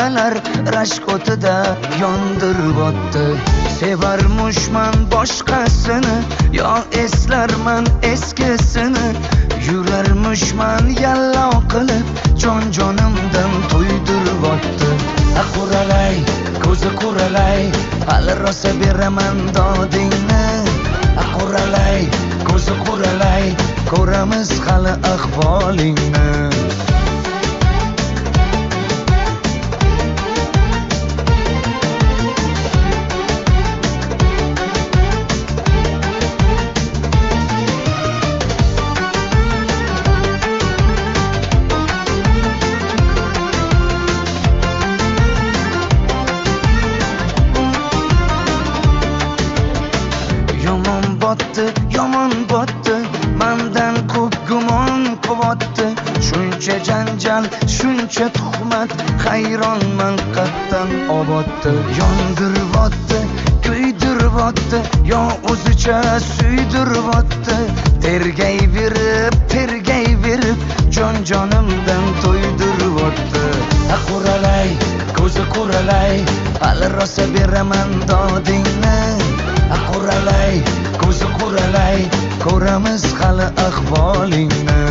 nag'malar rashk o'tida yondirib o'tdi. Sevarmushman boshqasini, yo eslarman eskisini. Yurarmushman yallov qilib, jon-jonimdan to'ydirib o'tdi. Quralay, ko'zi quralay, hali rosa beraman dodingni. Quralay, ko'zi quralay, ko'ramiz hali ahvolingni. Yomon botdi, mendan ko'p gumon quvotdi. Shuncha janjal, shuncha tuhmat, hayronman qatdan oboddi. Yondiribotdi, kuydiribotdi, yo o'zicha suydiribotdi. Tergayverib, jon-jonimdan to'ydiribotdi. Quralay, ko'zi quralay, hali rosa beraman dodingni. Quralay, ko'zi quralay, ko'ramiz hali ahvolingni.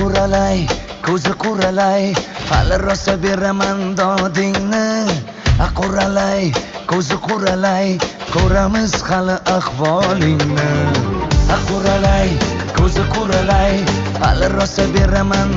Quralay, ko'zi quralay, hali rosa beraman dodingni. Quralay, ko'zi quralay, ko'ramiz hali ahvolingni. Quralay, ko'zi quralay, hali rosa beraman